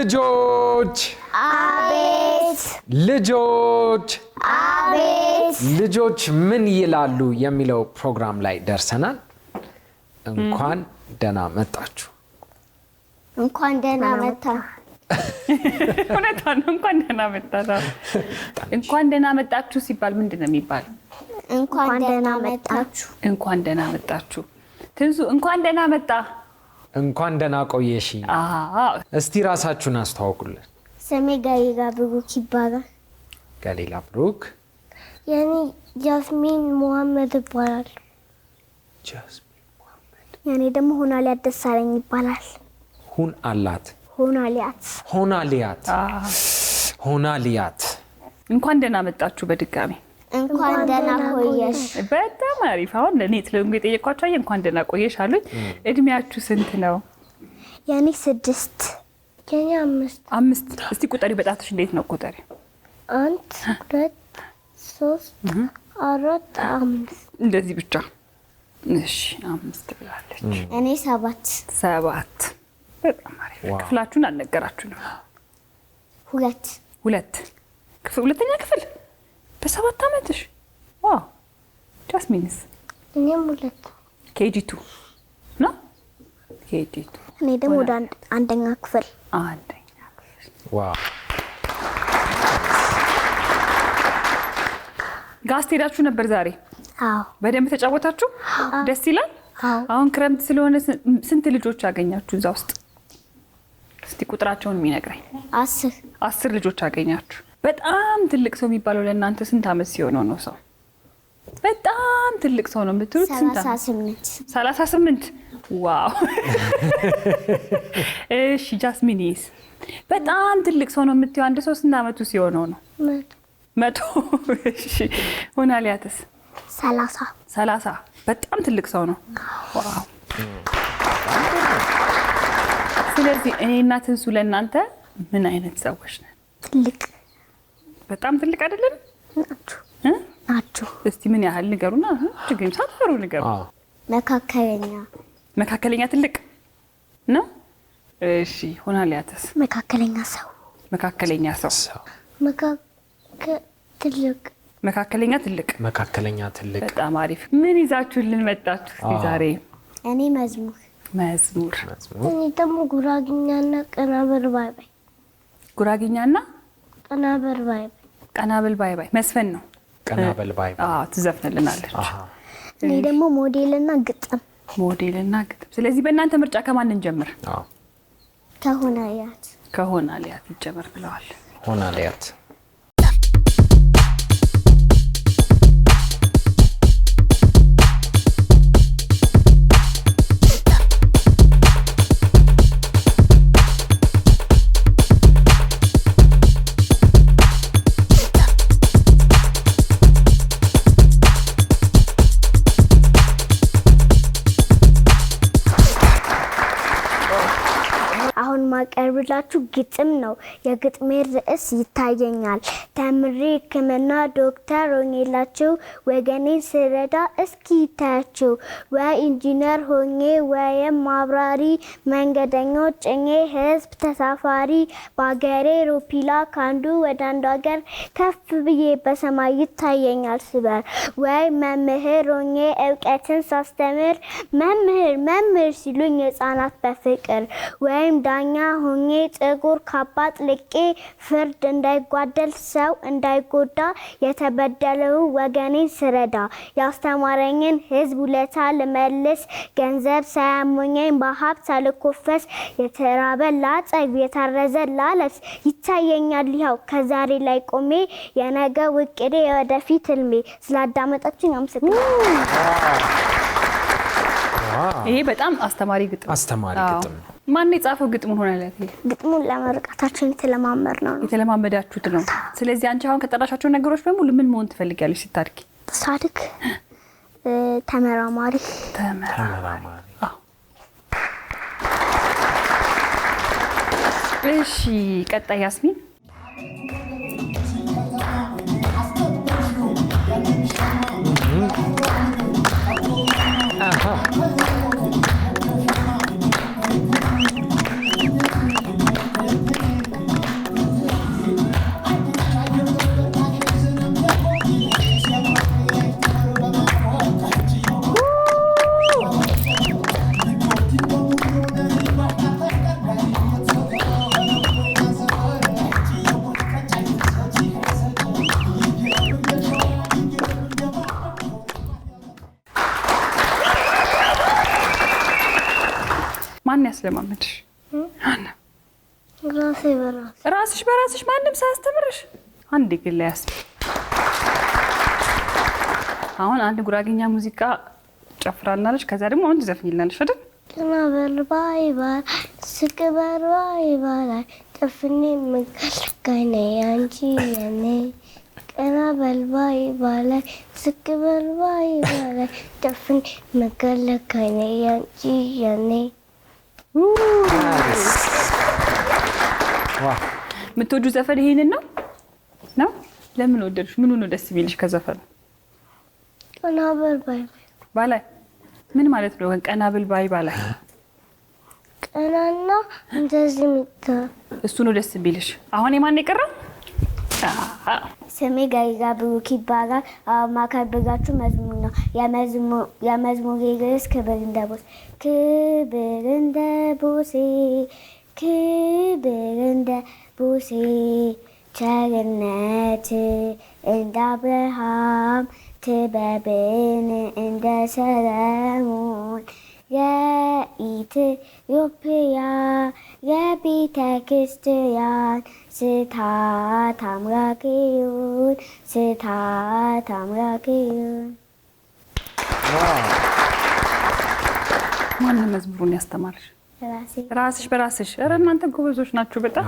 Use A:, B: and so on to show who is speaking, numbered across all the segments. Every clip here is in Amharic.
A: ልጆች
B: አቤት
A: ልጆች
B: አቤት
A: ልጆች ምን ይላሉ የሚለው ፕሮግራም ላይ ደርሰናል። እንኳን ደህና መጣችሁ።
B: እንኳን ደህና መጣ።
C: ሁለታን እንኳን ደህና መጣችሁ። እንኳን ደህና መጣችሁ ሲባል ምንድነው የሚባለው?
B: እንኳን ደህና መጣችሁ።
C: እንኳን ደህና መጣችሁ። ትንሱ እንኳን ደህና መጣ።
A: እንኳን ደህና ቆየሽ። እስቲ ራሳችሁን አስተዋውቁልን።
B: ስሜ ገሊላ ብሩክ ይባላል።
A: ገሊላ ብሩክ።
B: የኔ ጃስሚን መሐመድ ይባላል።
A: ጃስሚን መሐመድ።
B: የኔ ደግሞ ሆናሊያት ደሳለኝ ይባላል።
A: ሁን አላት ሆናሊያት።
C: እንኳን ደህና መጣችሁ በድጋሚ።
B: እንኳን ደህና ቆየሽ።
C: በጣም አሪፍ። አሁን ለኔ ትለንጉ የጠየኳቸው እንኳን ደህና ቆየሽ አሉኝ። እድሜያችሁ ስንት ነው?
B: የኔ 6 የኔ
C: 5 እስቲ ቁጠሪ በጣትሽ። እንዴት ነው ቁጠሪ?
B: 1 2 3 4 5
C: እንደዚህ ብቻ። እሺ 5 ብላለች።
B: እኔ 7
C: በጣም አሪፍ። ክፍላችሁን አልነገራችሁንም።
B: 2
C: ክፍል ሁለተኛ ክፍል በ7 አመትሽ። ዋው። ጃስሚንስ?
B: እኔም 2
C: KG2 ነው። KG2
B: እኔ ደግሞ ወደ አንደኛ ክፍል።
A: ዋው።
C: ጋስ ሄዳችሁ ነበር ዛሬ?
B: አዎ።
C: በደንብ ተጫወታችሁ? ደስ ይላል። አሁን ክረምት ስለሆነ ስንት ልጆች አገኛችሁ እዛ ውስጥ? እስቲ ቁጥራቸውን የሚነግረኝ። 10 ልጆች አገኛችሁ። በጣም ትልቅ ሰው የሚባለው ለእናንተ ስንት አመት ሲሆነው ነው? ሰው በጣም ትልቅ ሰው ነው የምትሉት? 38 ዋው። እሺ ጃስሚንስ? በጣም ትልቅ ሰው ነው የምትዩ አንድ ሰው ስንት አመቱ ሲሆነው ነው? 100 እሺ ሆናሊያትስ? 30 በጣም ትልቅ ሰው ነው። ዋው። ስለዚህ እኔና ትንሱ ለእናንተ ምን አይነት ሰዎች ነን?
B: ትልቅ።
C: በጣም ትልቅ አይደለም
B: ናችሁ።
C: እስቲ ምን ያህል ንገሩና፣ ችግር ሳትፈሩ ንገሩ። መካከለኛ ትልቅ ነው። እሺ ሆናሊያትስ?
B: መካከለኛ ሰው
A: መካከለኛ ትልቅ።
C: በጣም አሪፍ። ምን ይዛችሁልን መጣችሁ ዛሬ?
B: እኔ መዝሙር።
A: እኔ
B: ደግሞ ጉራግኛና ቀናበር ባይባይ።
C: ጉራግኛና
B: ቀናበር
C: ባይባይ መስፈን ነው።
A: ቀናበል ባይባይ።
C: ትዘፍንልናለች።
B: እኔ ደግሞ ሞዴልና ግጥም። ስለዚህ በእናንተ ምርጫ ከማን እንጀምር? ከሆናሊያት
C: ይጀምር ብለዋል።
A: ሆናሊያት።
B: ማቀርብላችሁ ግጥም ነው። የግጥሜ ርዕስ ይታየኛል። ተምሬ ሕክምና ዶክተር ሆኜላችሁ ወገኔን ስረዳ እስኪ ይታያችሁ። ወይ ኢንጂነር ሆኜ ወይም አብራሪ፣ መንገደኞች ጭኜ ህዝብ ተሳፋሪ፣ በአገሬ ሮፒላ ካንዱ ወደ አንዱ ሀገር ከፍ ብዬ በሰማይ ይታየኛል ስበር። ወይ መምህር ሆኜ እውቀትን ሳስተምር መምህር ሲሉኝ ህፃናት በፍቅር። ወይም ዳኛ ሆኜ ጥቁር ካባ ጥልቄ ፍርድ እንዳይጓደል ሰው እንዳይጎዳ የተበደለው ወገኔን ስረዳ። ያስተማረኝን ህዝብ ውለታ ልመልስ ገንዘብ ሳያሞኘኝ በሀብት ሳልኮፈስ የተራበ ላጠግብ የታረዘ ላለብስ ይታየኛል ይኸው ከዛሬ ላይ ቆሜ የነገ ውቅዴ የወደፊት ህልሜ። ስላዳመጣችሁኝ አመሰግናለሁ።
C: ይሄ በጣም አስተማሪ ግጥም ነው። ማን የጻፈው ግጥሙን? ሆናሊያት?
B: ግጥሙን ለመርቃታችን
C: የተለማመዳችሁት ነው። ስለዚህ አንቺ አሁን ከጠራሻቸው ነገሮች በሙሉ ምን መሆን ትፈልጊያለሽ ስታድጊ?
B: ሳድግ ተመራማሪ።
C: እሺ ቀጣይ ያስሚን። ማን ያስለማመድሽ? ራስሽ በራስሽ ማንም ሳያስተምርሽ? አንድ ግል ያስ አሁን አንድ ጉራጌኛ ሙዚቃ ጨፍራልናለሽ። ከዛ ደግሞ አንድ ዘፍኝልናለሽ አይደል?
D: ቀናበል ባይ ባይ ስቅበር ባይ ባይ ጠፍኔ ምቀልከኝ አንቺ የኔ ቀናበል ባይ ባይ ስቅበር ባይ ባይ ጠፍኔ ምቀልከኝ አንቺ የኔ።
C: የምትወጂው ዘፈን ይሄንን ነው? ለምን ወደድሽ? ምኑ ነው ደስ የሚልሽ ከዘፈኑ?
D: ቀናበል ባይ
C: ባላይ ምን ማለት ነው? ቀናበል ባይ ባላይ
D: ቀናና እንደዚህ ምታ
C: እሱ ነው ደስ የሚልሽ። አሁን የማን የቀረው?
D: ስሜ ገሪላ ብሩክ ይባላል። ማከብራችሁ መዝሙር ነው። የመዝሙር ርዕስ ክብር እንደ ቦሴ፣ ክብር እንደ ቦሴ፣ ክብር እንደ ቦሴ፣ ቸርነት እንደ አብርሃም፣ ጥበብን እንደ ሰለሞን፣ የኢትዮጵያ የቤተ ክርስቲያን ስታት አምላክዩን፣ ስታት አምላክዩን።
C: ማን መዝሙሩን ያስተማርሽ? ራስሽ በራስሽ። ኧረ እናንተም ጎበዞች ናችሁ በጣም።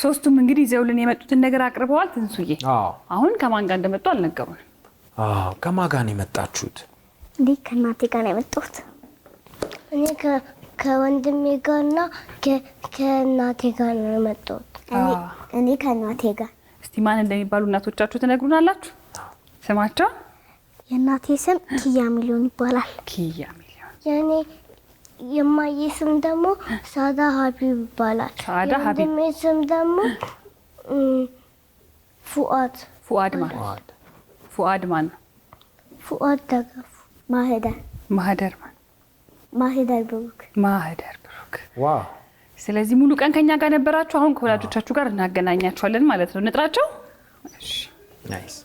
C: ሶስቱም እንግዲህ ይዘውልን የመጡትን ነገር አቅርበዋል። ትንሱዬ አሁን ከማን ጋር እንደመጡ አልነገሩንም።
A: ከማን ጋር ነው የመጣችሁት?
D: እንዴ ከእናቴ ጋር ነው የመጣሁት። እኔ ከወንድሜ ጋርና ከእናቴ ጋር ነው የመጣሁት። እኔ ከእናቴ ጋር። እስቲ ማን እንደሚባሉ እናቶቻችሁ ትነግሩናላችሁ? ስማቸው? የእናቴ ስም ኪያ ሚሊዮን ይባላል።
C: ኪያ ሚሊዮን።
D: የኔ የማዬ ስም ደግሞ ሳዳ ሀቢብ ይባላል።
C: ሳዳ ሀቢብ።
D: የወንድሜ ስም ደግሞ ፉአድ።
C: ፉአድ ማለት ፉአድ ማን ነው?
D: ፉአድ ደገፉ። ማህደር።
C: ማህደር ማን?
D: ማህደር ብሩክ።
C: ማህደር ብሩክ።
A: ዋው።
C: ስለዚህ ሙሉ ቀን ከኛ ጋር ነበራችሁ። አሁን ከወላጆቻችሁ ጋር እናገናኛችኋለን ማለት ነው። እንጥራቸው። እሺ
A: ናይስ።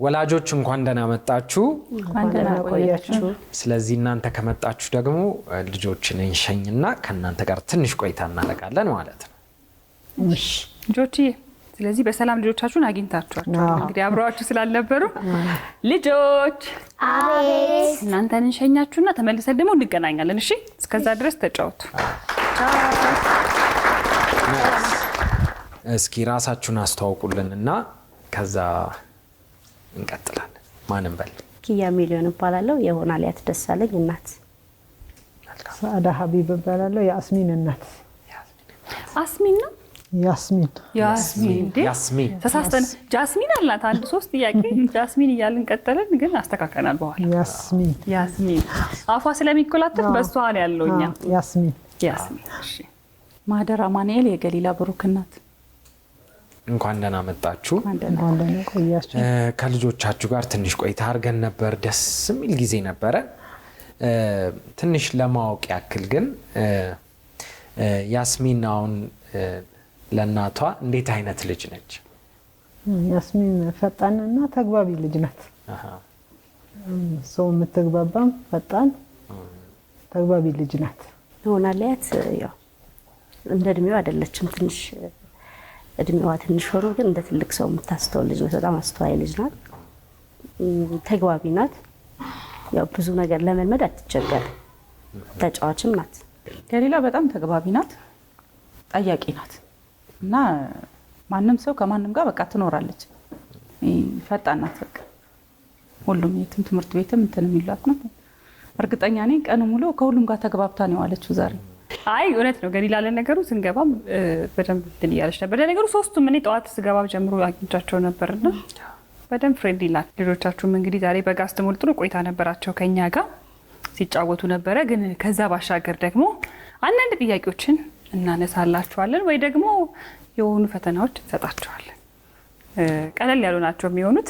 A: ወላጆች እንኳን ደህና መጣችሁ።
C: እንኳን ደህና ቆያችሁ።
A: ስለዚህ እናንተ ከመጣችሁ ደግሞ ልጆችን እንሸኝና ከእናንተ ጋር ትንሽ ቆይታ እናደርጋለን ማለት ነው።
C: እሺ ልጆችዬ፣ ስለዚህ በሰላም ልጆቻችሁን አግኝታችኋቸዋል። እንግዲህ አብረዋችሁ ስላልነበሩ ልጆች፣
D: አቤት፣
C: እናንተን እንሸኛችሁና ተመልሰን ደግሞ እንገናኛለን። እሺ እስከዛ ድረስ ተጫወቱ።
A: እስኪ ራሳችሁን አስተዋውቁልንና ከዛ እንቀጥላለን። ማንም በል።
E: ኪያ ሚሊዮን እባላለሁ። የሆነ አልያት ደሳለኝ እናት።
F: ሳዳ ሀቢብ እባላለሁ። የአስሚን እናት።
C: አስሚን ነው?
F: ያስሚን።
A: ያስሚን
C: ተሳስተን ጃስሚን አላት። አንድ 3 ጥያቄ ጃስሚን እያልን ቀጠለን፣ ግን አስተካከናል በኋላ። ያስሚን አፏ ስለሚኮላተፍ በሷ ነው ያለው። እኛ
F: ያስሚን።
C: እሺ
G: ማህደር አማኑኤል የገሊላ ብሩክ እናት።
A: እንኳን ደህና መጣችሁ።
F: ቆያችሁ።
A: ከልጆቻችሁ ጋር ትንሽ ቆይታ አድርገን ነበር። ደስ የሚል ጊዜ ነበረ። ትንሽ ለማወቅ ያክል ግን ያስሚን አሁን ለእናቷ እንዴት አይነት ልጅ ነች?
F: ያስሚን ፈጣንና ተግባቢ ልጅ ናት። ሰው የምትግባባም ፈጣን ተግባቢ ልጅ ናት።
E: የሆነ አልያት ያው እንደ እድሜዋ አይደለችም። ትንሽ እድሜዋ ትንሽ ሆኖ ግን እንደ ትልቅ ሰው የምታስተውል ልጅ ናት። በጣም አስተዋይ ልጅ ናት። ተግባቢ ናት። ያው ብዙ ነገር ለመልመድ አትቸገር። ተጫዋችም ናት።
G: ገሊላ በጣም ተግባቢ ናት፣ ጠያቂ ናት እና ማንም ሰው ከማንም ጋር በቃ ትኖራለች። ፈጣን ናት። በቃ ሁሉም የትም ትምህርት ቤትም እንትን የሚሏት ነው። እርግጠኛ ነኝ ቀኑ ሙሉ ከሁሉም ጋር ተግባብታ ነው ያለችው ዛሬ።
C: አይ እውነት ነው። ገሊላ ለነገሩ ስንገባም በደንብ እንትን እያለች ነበር። ለነገሩ ሶስቱም እኔ ጠዋት ስገባ ጀምሮ አግኝቻቸው ነበርና በደንብ ፍሬንድሊ ናት። ልጆቻችሁም እንግዲህ ዛሬ በጋስ ሙሉ ጥሩ ቆይታ ነበራቸው ከኛ ጋር ሲጫወቱ ነበረ። ግን ከዛ ባሻገር ደግሞ አንዳንድ ጥያቄዎችን እናነሳላችኋለን ወይ ደግሞ የሆኑ ፈተናዎች እንሰጣችኋለን። ቀለል ያሉ ናቸው የሚሆኑት፣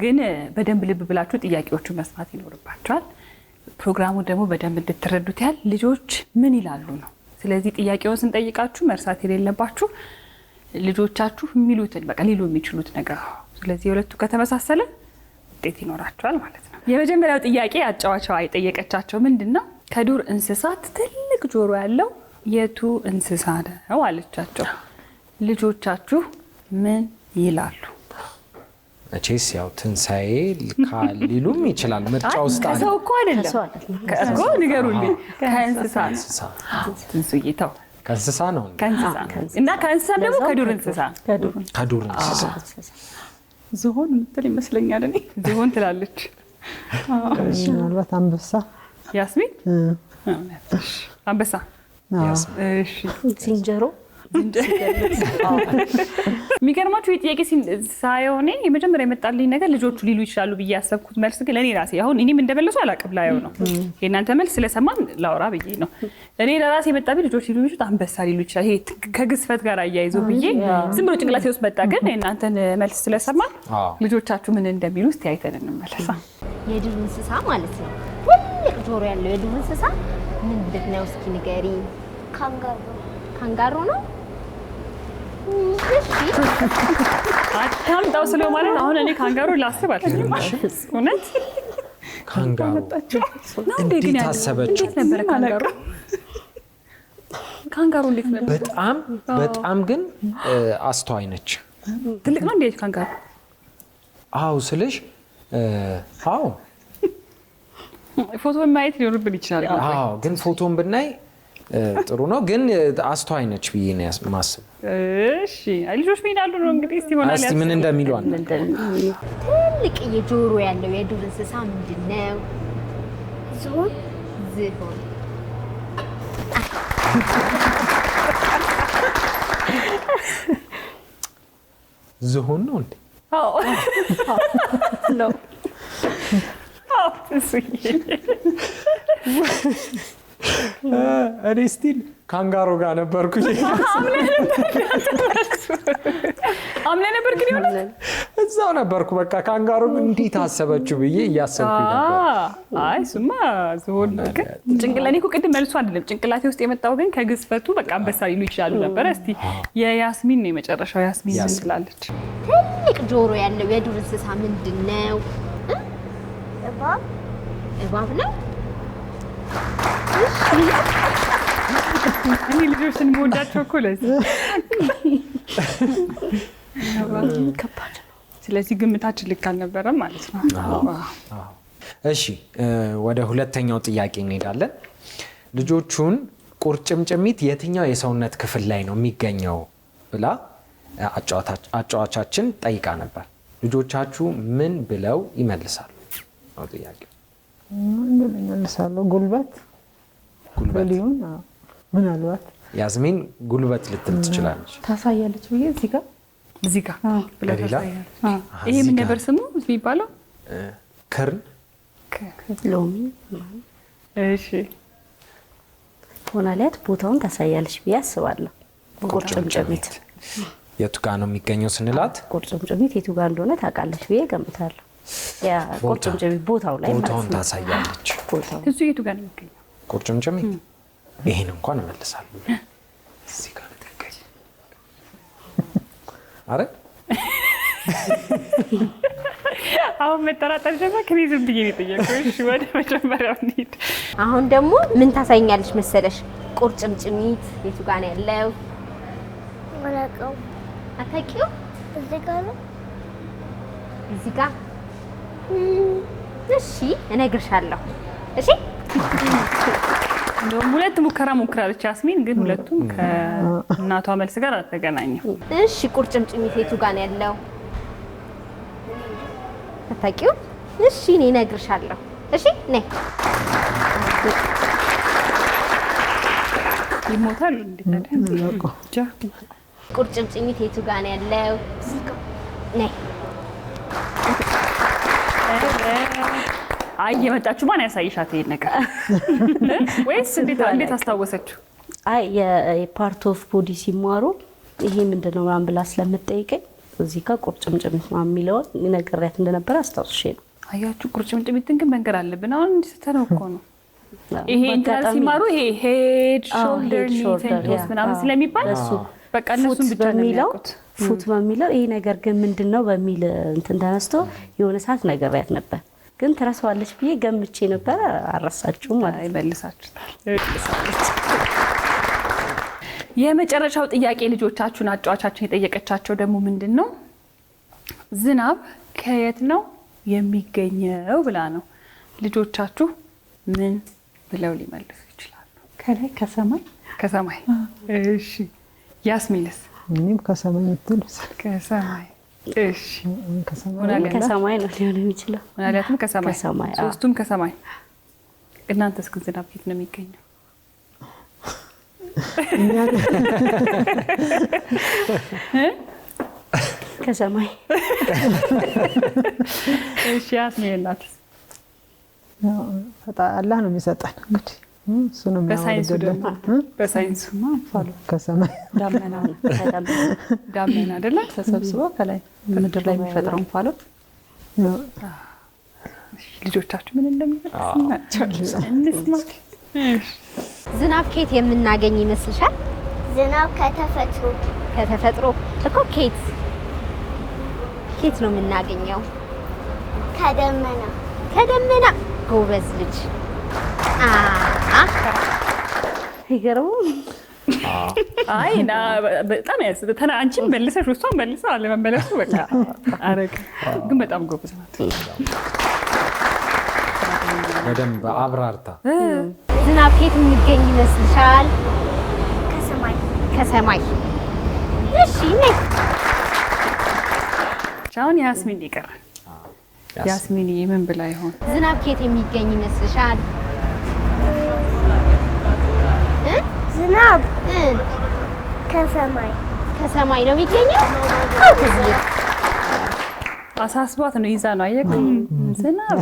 C: ግን በደንብ ልብ ብላችሁ ጥያቄዎቹን መስማት ይኖርባችኋል። ፕሮግራሙ ደግሞ በደንብ እንድትረዱት ያህል ልጆች ምን ይላሉ ነው። ስለዚህ ጥያቄውን ስንጠይቃችሁ መርሳት የሌለባችሁ ልጆቻችሁ የሚሉትን በቃ ሊሉ የሚችሉት ነገር። ስለዚህ የሁለቱ ከተመሳሰለ ውጤት ይኖራቸዋል ማለት ነው። የመጀመሪያው ጥያቄ አጫዋቿ የጠየቀቻቸው ምንድን ነው? ከዱር እንስሳት ትልቅ ጆሮ ያለው የቱ እንስሳ ነው አለቻቸው። ልጆቻችሁ ምን ይላሉ?
A: መቼስ ያው ትንሣኤ ሊሉም ይችላል። ምርጫ ውስጥ አለ።
C: ከሰው እኮ አይደለም እኮ ንገሩልኝ። ከእንስሳ ትንሱዬ ተው።
A: ከእንስሳ ነው
C: ከእንስሳ እና ከእንስሳ ደግሞ ከዱር እንስሳ
A: ከዱር እንስሳ
G: ዝሆን ምትል ይመስለኛል። እኔ
C: ዝሆን ትላለች።
F: ምናልባት አንበሳ።
C: ያስሚን አንበሳ። እሺ
E: ዝንጀሮ።
C: የሚገርማችሁ የጥያቄ ሳየው እኔ የመጀመሪያ የመጣልኝ ነገር ልጆቹ ሊሉ ይችላሉ ብዬ ያሰብኩት መልስ ግን ለእኔ ራሴ አሁን እኔም እንደመለሱ አላውቅም። ላየው ነው የእናንተ መልስ ስለሰማን ላውራ ብዬ ነው። እኔ ለራሴ የመጣብኝ ልጆች ሊሉ ይችላሉ፣ አንበሳ ሊሉ ይችላል። ይሄ ከግዝፈት ጋር አያይዞ ብዬ ዝም ብሎ ጭንቅላቴ ውስጥ መጣ። ግን የእናንተን መልስ ስለሰማን ልጆቻችሁ ምን እንደሚሉ እስቲ አይተን እንመለሳ።
H: የዱር እንስሳ ማለት ነው። ትልቅ ጆሮ ያለው የዱር እንስሳ ምንድን ነው? እስኪ ንገሪ። ካንጋሮ ነው?
C: አታምጣው ስለው ማለት አሁን እኔ ካንጋሮ ላስብ አልችልም። እውነት
A: ካንጋሮ እንዴት ታሰበችው?
C: እንዴት ነበረ ካንጋሮ? ካንጋሮ እንዴት ነበር?
A: በጣም ግን አስተዋይ ነች።
C: ትልቅ ነው እንዴ ካንጋሮ?
A: አዎ ስልሽ አዎ
C: ፎቶ ማየት ሊኖርብን ይችላል።
A: አዎ ግን ፎቶን ብናይ ጥሩ ነው። ግን አስተዋይ ነች ብዬ ነው የማስበው።
C: እሺ ልጆች ምን ይላሉ ነው እንግዲህ እስቲ ሆናል
A: እስቲ ምን እንደሚሉ አንተ
H: ትልቅ የጆሮ ያለው የዱር እንስሳ ምንድን ነው? ዝሆን።
A: ዝሆን ነው እንዴ?
C: አዎ ነው። አዎ
A: እኔ ስቲል ካንጋሮ ጋር ነበርኩኝ።
C: አምለ ነበር ግን ይሆናል
A: እዛው ነበርኩ። በቃ ካንጋሮ እንዴት አሰበችው ብዬ እያሰብኩኝ ነበር።
C: አይ ስማ ዝሆን ግን ጭንቅላቴ እኮ ቅድም መልሶ አይደለም ጭንቅላቴ ውስጥ የመጣው ግን ከግዝፈቱ በቃ አንበሳ ሊሉ ይችላሉ ነበር። እስቲ የያስሚን ነው የመጨረሻው። ያስሚን ምን ትላለች?
H: ትልቅ ጆሮ ያለው የዱር እንስሳ ምንድን ነው? እባብ ነው?
C: እኔ ልጆችን የምወዳቸው እኮ ለዚህ
H: ከባድ ነው።
C: ስለዚህ ግምታችን ልክ አልነበረም ማለት ነው።
A: እሺ ወደ ሁለተኛው ጥያቄ እንሄዳለን። ልጆቹን ቁርጭምጭሚት የትኛው የሰውነት ክፍል ላይ ነው የሚገኘው ብላ አጫዋቻችን ጠይቃ ነበር። ልጆቻችሁ ምን ብለው ይመልሳሉ ነው ጥያቄው።
F: ምን ብለው ይመልሳሉ? ጉልበት ሊሆን ምናልባት
A: ያስሚን ጉልበት ልትል ትችላለች።
G: ታሳያለች ብዬ እዚህ ጋር
C: ብለህ ታሳያለች። ይሄ ምን ነበር ስሙ የሚባለው?
A: ክርን
E: ሎሚ።
C: እሺ
E: ሆናሊያት ቦታውን ታሳያለች ብዬ አስባለሁ። ቁርጭምጭሚት
A: የቱ ጋር ነው የሚገኘው ስንላት
E: ቁርጭምጭሚት የቱ ጋር እንደሆነ ታውቃለች ብዬ ገምታለሁ። ያ ቁርጭምጭሚት ቦታው ላይ
A: ቦታውን ታሳያለች።
C: እሱ የቱ ጋር ነው የሚገኘው?
A: ቁርጭምጭሚት ይሄን እንኳን እመልሳለሁ። እዚህ ጋር ተገኝ አረ
C: አሁን መጠራጠር ጀመርክ። እኔ ዝም ብዬ ነው የጠየኩት። እሺ ወደ መጀመሪያው እንሂድ።
H: አሁን ደግሞ ምን ታሳይኛለሽ መሰለሽ? ቁርጭምጭሚት የቱ ጋር ነው ያለው?
D: አላውቀውም።
H: አታውቂውም?
D: እዚህ ጋር ነው።
H: እዚህ ጋር እሺ፣ እነግርሻለሁ። እሺ
C: እንደውም ሁለት ሙከራ ሞክራለች ያስሚን፣ ግን ሁለቱም ከእናቷ መልስ ጋር አልተገናኘም።
H: እሺ ቁርጭምጭሚት የቱ ጋር ነው ያለው? አታውቂውም? እሺ እኔ እነግርሻለሁ። እሺ ነይ።
C: ይሞታል እንዴ ታዲያ?
H: ቁርጭምጭሚት የቱ ጋር ነው ያለው? ነይ።
C: አይ የመጣችሁ ማን ያሳይሻት ይሄን ነገር ወይስ እንዴት አስታወሰችው?
E: አይ የፓርት ኦፍ ቦዲ ሲማሩ ይሄ ምንድነው ምናምን ብላ ስለምትጠይቀኝ እዚህ ጋር ቁርጭምጭሚት ምናምን የሚለውን ነገርያት እንደነበረ አስታውስሽ ነው።
C: አያችሁ ቁርጭምጭሚትን ግን መንገር አለብን። አሁን ስተነው እኮ ነው ይሄ እንትን ሲማሩ ይሄ ሄድ ሾልደር ኒስ ምናምን ስለሚባል በቃ እነሱን ብቻ ነው የሚያውቁት።
E: ፉት በሚለው ይሄ ነገር ግን ምንድነው በሚል እንትን ተነስቶ የሆነ ሰዓት ነገርያት ነበር። ግን ትረሳዋለች ብዬ ገምቼ ነበር። አረሳችሁም ማለት
C: ይመልሳችሁታል። የመጨረሻው ጥያቄ ልጆቻችሁን አጫዋቻችን የጠየቀቻቸው ደግሞ ምንድነው ዝናብ ከየት ነው የሚገኘው ብላ ነው። ልጆቻችሁ ምን ብለው ሊመልሱ ይችላሉ?
G: ከላይ ከሰማይ።
C: ከሰማይ። እሺ ያስሚንስ?
F: እኔም ከሰማይ የምትል
C: ከሰማይ። እሺ
E: ከሰማይ ነው ሊሆን የሚችለው።
C: ምናልባትም ከሰማይ።
E: ከሰማይ።
C: ሶስቱም ከሰማይ። እናንተስ ግን ዝናብ ከየት ነው የሚገኘው?
E: ከሰማይ።
C: እሺ ያስሚን እናትስ?
F: አላህ ነው የሚሰጠን እንግዲህ እሱ ነው
C: በሳይንሱ ደግሞ በሳይንሱ
F: ከሰማይ
G: ዳመና ነው።
C: ዳመና አይደለ
G: ተሰብስቦ ከላይ ምድር ላይ የሚፈጥረው እንፋሎት።
C: ልጆቻችሁ ምን እንደሚመስል እንስማ።
H: ዝናብ ከየት የምናገኝ ይመስልሻል?
D: ዝናብ ከተፈጥሮ
H: ከተፈጥሮ እኮ ከየት ነው የምናገኘው?
D: ከደመና
H: ከደመና። ጎበዝ ልጅ።
E: ይገርም።
C: አይ ና በጣም ያስደተና አንቺም መልሰሽ እሷን መልሰ አለመመለሱ በቃ አረግ ግን በጣም ጎበዝ ናት።
A: በደንብ አብራርታ።
H: ዝናብ ከየት የሚገኝ ይመስልሻል?
D: ከሰማይ
H: ከሰማይ። እሺ ነይ።
C: አሁን ያስሚን ይቀር። ያስሚን ምን ብላ ይሆን?
H: ዝናብ ከየት የሚገኝ ይመስልሻል?
D: ዝናብ ከሰማይ
H: ከሰማይ ነው የሚገኘው።
C: አሳስቧት ነው ይዛ ነው አየህ። ዝናብ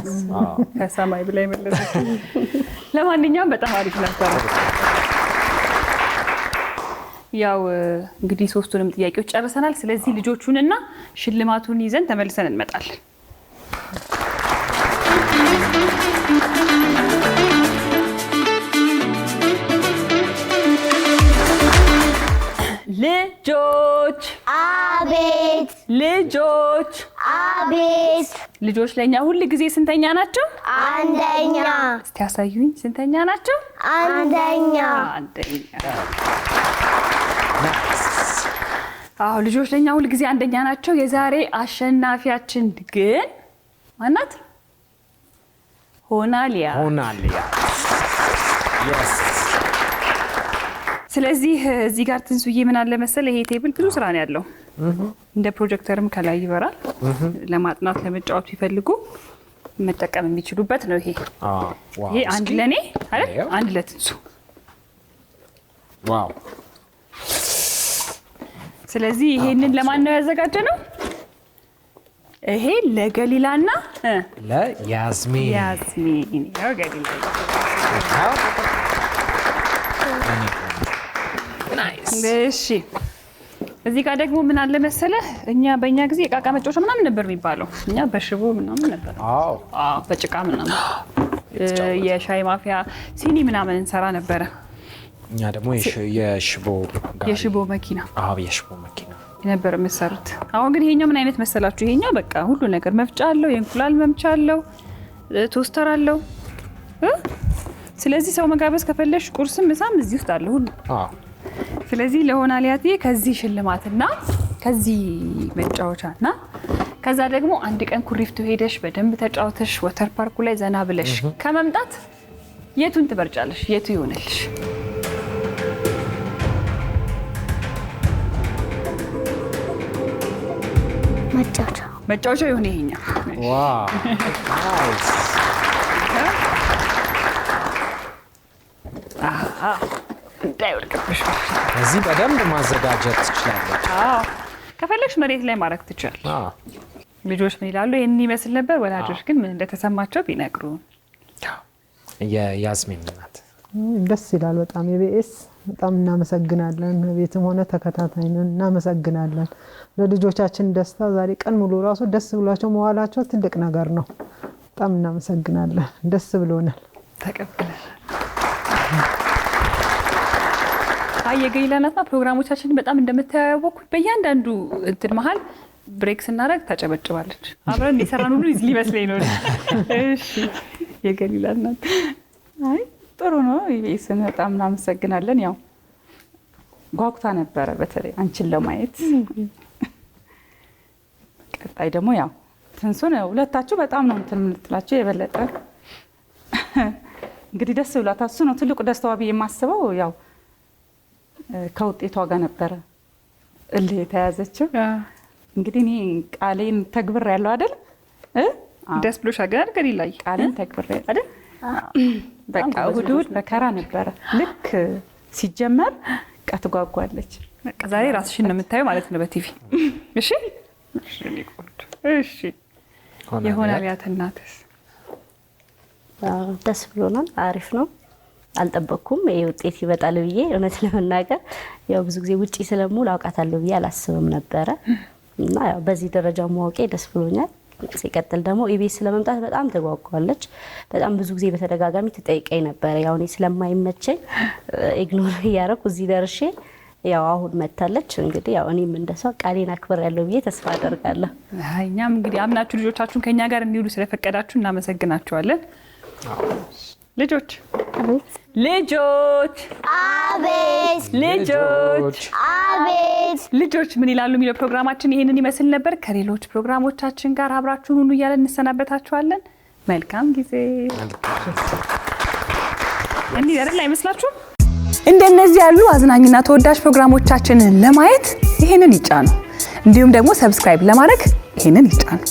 C: ከሰማይ ብላ የመለሰችው። ለማንኛውም በጣም አሪፍ ነበር። ያው እንግዲህ ሶስቱንም ጥያቄዎች ጨርሰናል። ስለዚህ ልጆቹንና ሽልማቱን ይዘን ተመልሰን እንመጣለን። ልጆች
D: አቤት
C: ልጆች
D: አቤት
C: ልጆች ለኛ ሁሉ ጊዜ ስንተኛ ናቸው?
D: አንደኛ
C: እስቲ ያሳዩኝ ስንተኛ ናቸው?
D: አንደኛ
C: አዎ ልጆች ለኛ ሁሉ ጊዜ አንደኛ ናቸው። የዛሬ አሸናፊያችን ግን ማናት? ሆናሊያ ስለዚህ እዚህ ጋር ትንሱዬ ምን አለ መሰለ ይሄ ቴብል ብዙ ስራ ነው ያለው። እንደ ፕሮጀክተርም ከላይ ይበራል። ለማጥናት ለመጫወት ቢፈልጉ መጠቀም የሚችሉበት ነው ይሄ። ይሄ አንድ ለኔ አይደል? አንድ ለትንሱ።
A: ዋው!
C: ስለዚህ ይሄንን ለማን ነው ያዘጋጀነው? ይሄ ለገሊላና
A: ለያስሚን።
C: ያስሚን ያው ገሊላ እሺ እዚህ ጋር ደግሞ ምን አለ መሰለህ እኛ በእኛ ጊዜ የቃቃ መጫወቻ ምናምን ነበር የሚባለው። እኛ በሽቦ ምናምን ነበር።
A: አዎ
C: በጭቃ ምናምን የሻይ ማፊያ ሲኒ ምናምን እንሰራ ነበረ።
A: እኛ ደግሞ የሽቦ
C: መኪና
A: የሽቦ መኪና
C: ነበር የምትሰሩት። አሁን ግን ይሄኛው ምን አይነት መሰላችሁ? ይሄኛው በቃ ሁሉ ነገር መፍጫ አለው፣ የእንቁላል መምቻ አለው፣ ቶስተር አለው። ስለዚህ ሰው መጋበዝ ከፈለሽ ቁርስም ምሳም እዚህ ውስጥ አለ ሁሉ። ስለዚህ ለሆናሊያቴ ከዚህ ሽልማትና ከዚህ መጫወቻና ከዛ ደግሞ አንድ ቀን ኩሪፍቱ ሄደሽ በደንብ ተጫውተሽ ወተር ፓርኩ ላይ ዘና ብለሽ ከመምጣት የቱን ትመርጫለሽ? የቱ ይሆነልሽ? መጫወቻ ይሁን ይሄኛው።
A: ዋው ናይስ።
C: እንዳይወድቅብሽ
A: እዚህ በደንብ ማዘጋጀት ትችላለች።
C: ከፈለግሽ መሬት ላይ ማድረግ ትችላለች። ልጆች ምን ይላሉ? ይህንን ይመስል ነበር። ወላጆች ግን ምን እንደተሰማቸው ቢነግሩ።
A: የያስሚን ናት።
F: ደስ ይላል በጣም። የቢኤስ በጣም እናመሰግናለን። ቤትም ሆነ ተከታታይ ነን፣ እናመሰግናለን። ለልጆቻችን ደስታ ዛሬ ቀን ሙሉ ራሱ ደስ ብሏቸው መዋላቸው ትልቅ ነገር ነው። በጣም እናመሰግናለን። ደስ ብሎናል።
C: ተቀብለናል። የገሊላ እናትና ፕሮግራሞቻችን በጣም እንደምታያወቁ በእያንዳንዱ እንትን መሀል ብሬክ ስናደርግ ታጨበጭባለች። አብረን የሰራን ሁሉ ሊመስለኝ ነው። እሺ የገሊላ እናት
G: አይ ጥሩ ነው። ኢቢኤስን በጣም እናመሰግናለን። ያው ጓጉታ ነበረ በተለይ አንቺን ለማየት። ቀጣይ ደግሞ ያው ትንሱን ሁለታችሁ በጣም ነው እንትን የምትላችሁ የበለጠ እንግዲህ ደስ ብሏት እሱ ነው ትልቁ ደስታዋ ብዬ የማስበው። ያው ከውጤቷ ጋር ነበረ እልህ የተያዘችው። እንግዲህ እኔ ቃሌን ተግብሬያለሁ አይደል?
C: ደስ ብሎሻል ግን ገሊላ?
G: ቃሌን ተግብሬያለሁ አይደል? በቃ እሑድ መከራ ነበረ። ልክ ሲጀመር በቃ ትጓጓለች።
C: በቃ ዛሬ ራስሽን ነው የምታየው ማለት ነው በቲቪ። እሺ እሺ የሆነ አብያተ እናትስ?
E: ደስ ብሎናል። አሪፍ ነው። አልጠበቅኩም ይሄ ውጤት ይመጣል ብዬ እውነት ለመናገር ያው ብዙ ጊዜ ውጪ ስለምውል አውቃታለሁ ብዬ አላስብም ነበረ እና ያው በዚህ ደረጃ ማወቄ ደስ ብሎኛል። ሲቀጥል ደግሞ ኢቢኤስ ለመምጣት በጣም ተጓጓለች። በጣም ብዙ ጊዜ በተደጋጋሚ ትጠይቀኝ ነበር። ያው እኔ ስለማይመቸኝ ኢግኖር እያደረኩ እዚህ ደርሼ ያው አሁን መታለች። እንግዲህ ያው እኔም እንደሷ ቃሌን አክብሬያለሁ ብዬ ተስፋ አደርጋለሁ።
C: እኛም እንግዲህ አምናችሁ ልጆቻችሁን ከኛ ጋር እንዲውሉ ስለፈቀዳችሁ እናመሰግናችኋለን። ልጆች ልጆች
D: አቤት
C: ልጆች
D: አቤት
C: ልጆች ምን ይላሉ የሚለው ፕሮግራማችን ይሄንን ይመስል ነበር። ከሌሎች ፕሮግራሞቻችን ጋር አብራችሁን ሁኑ እያለን እንሰናበታችኋለን። መልካም ጊዜ። እንዴ አይደል አይመስላችሁም? እንደነዚህ ያሉ አዝናኝና ተወዳጅ ፕሮግራሞቻችንን ለማየት ይሄንን ይጫኑ። እንዲሁም ደግሞ ሰብስክራይብ ለማድረግ ይሄንን ይጫኑ።